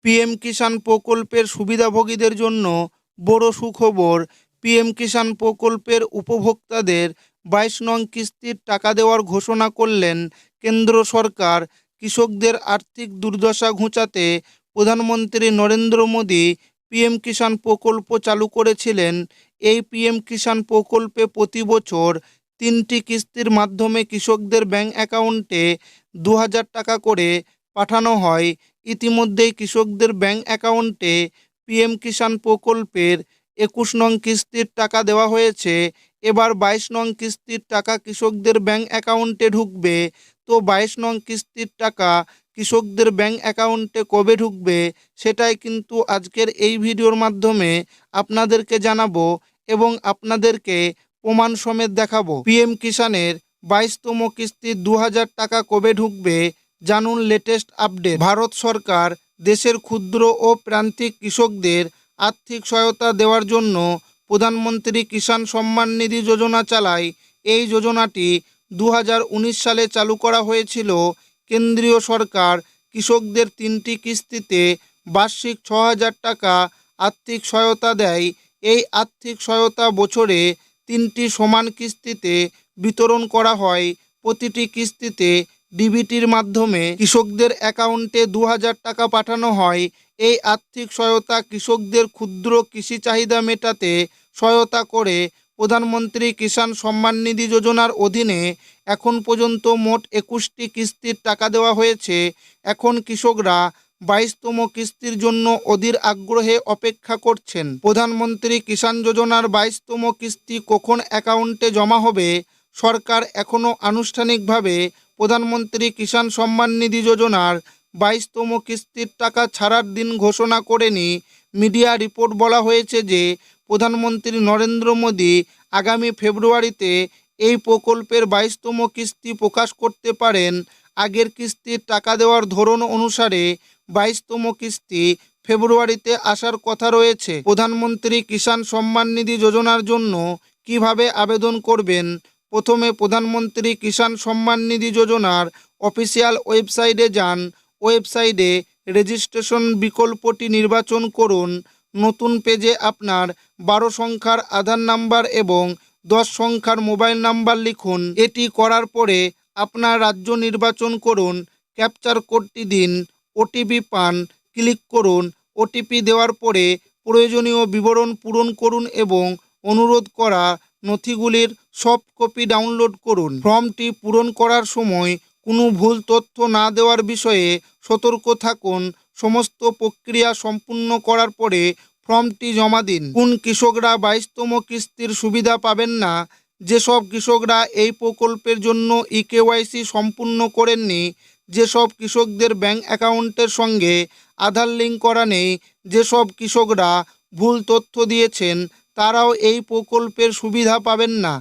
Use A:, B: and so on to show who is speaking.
A: PM কিষাণ প্রকল্পের সুবিধাভোগীদের জন্য বড় সুখবর। পিএম কিষাণ প্রকল্পের উপভোক্তাদের 22 নং কিস্তির টাকা দেওয়ার ঘোষণা করলেন কেন্দ্র সরকার। কৃষকদের আর্থিক দুর্দশা ঘুচাতে প্রধানমন্ত্রী নরেন্দ্র মোদী পিএম কিষাণ প্রকল্প চালু করেছিলেন। এই পিএম কিষাণ প্রকল্পে প্রতি বছর 3টি কিস্তির মাধ্যমে কৃষকদের ব্যাংক অ্যাকাউন্টে 2000 টাকা করে পাঠানো হয়। ইতিমধ্যেই কৃষকদের ব্যাংক অ্যাকাউন্টে পিএম কিষাণ প্রকল্পের 21 নং কিস্তির টাকা দেওয়া হয়েছে। এবার 22 নং কিস্তির টাকা কৃষকদের ব্যাংক অ্যাকাউন্টে ঢুকবে। তো 22 নং কিস্তির টাকা কৃষকদের ব্যাংক অ্যাকাউন্টে কবে ঢুকবে সেটাই কিন্তু আজকের এই ভিডিওর মাধ্যমে আপনাদেরকে জানাবো এবং আপনাদেরকে প্রমাণ সমেত দেখাবো। পিএম কিষাণের 22তম কিস্তির 2000 টাকা কবে ঢুকবে জানুন লেটেস্ট আপডেট। ভারত সরকার দেশের ক্ষুদ্র ও প্রান্তিক কৃষকদের আর্থিক সহায়তা দেওয়ার জন্য প্রধানমন্ত্রী কিষাণ সম্মান নিধি যোজনা চালায়। এই যোজনাটি 2019 সালে চালু করা হয়েছিল। কেন্দ্রীয় সরকার কৃষকদের 3টি কিস্তিতে বার্ষিক 6000 টাকা আর্থিক সহায়তা দেয়। এই আর্থিক সহায়তা বছরে 3টি সমান কিস্তিতে বিতরণ করা হয়। প্রতিটি কিস্তিতে ডিবিটির মাধ্যমে কৃষকদের অ্যাকাউন্টে 2000 টাকা পাঠানো হয়। এই আর্থিক সহায়তা কৃষকদের ক্ষুদ্র কৃষি চাহিদা মেটাতে সহায়তা করে। প্রধানমন্ত্রী কিষাণ সম্মান নিধি যোজনার অধীনে এখন পর্যন্ত মোট 21টি কিস্তির টাকা দেওয়া হয়েছে। এখন কৃষকরা 22তম কিস্তির জন্য অধীর আগ্রহে অপেক্ষা করছেন। প্রধানমন্ত্রী কিষাণ যোজনার 22তম কিস্তি কখন অ্যাকাউন্টে জমা হবে? সরকার এখনও আনুষ্ঠানিকভাবে প্রধানমন্ত্রী কিষাণ সম্মান নিধি যোজনার 22তম কিস্তির টাকা ছাড়ার দিন ঘোষণা করেনি। মিডিয়া রিপোর্ট বলা হয়েছে যে প্রধানমন্ত্রী নরেন্দ্র মোদী আগামী ফেব্রুয়ারিতে এই প্রকল্পের 22তম কিস্তি প্রকাশ করতে পারেন। আগের কিস্তির টাকা দেওয়ার ধরন অনুসারে 22তম কিস্তি ফেব্রুয়ারিতে আসার কথা রয়েছে। প্রধানমন্ত্রী কিষাণ সম্মান নিধি যোজনার জন্য কিভাবে আবেদন করবেন? প্রথমে প্রধানমন্ত্রী কিষাণ সম্মান নিধি যোজনার অফিসিয়াল ওয়েবসাইটে যান। ওয়েবসাইটে রেজিস্ট্রেশন বিকল্পটি নির্বাচন করুন। নতুন পেজে আপনার 12 সংখ্যার আধার নাম্বার এবং 10 সংখ্যার মোবাইল নাম্বার লিখুন। এটি করার পরে আপনার রাজ্য নির্বাচন করুন। ক্যাপচার কোডটি দিন। ওটিপি পান, ক্লিক করুন। ওটিপি দেওয়ার পরে প্রয়োজনীয় বিবরণ পূরণ করুন এবং অনুরোধ করা নথিগুলির সফট কপি ডাউনলোড করুন। ফর্মটি পূরণ করার সময় কোনো ভুল তথ্য না দেওয়ার বিষয়ে সতর্ক থাকুন। সমস্ত প্রক্রিয়া সম্পূর্ণ করার পরে ফর্মটি জমা দিন। কোন কৃষকরা 22তম কিস্তির সুবিধা পাবেন না? যেসব কৃষকরা এই প্রকল্পের জন্য ইকেওয়াইসি সম্পূর্ণ করেননি, যেসব কৃষকদের ব্যাংক অ্যাকাউন্টের সঙ্গে আধার লিঙ্ক করা নেই, যেসব কৃষকরা ভুল তথ্য দিয়েছেন, তারাও এই প্রকল্পের সুবিধা পাবেন না।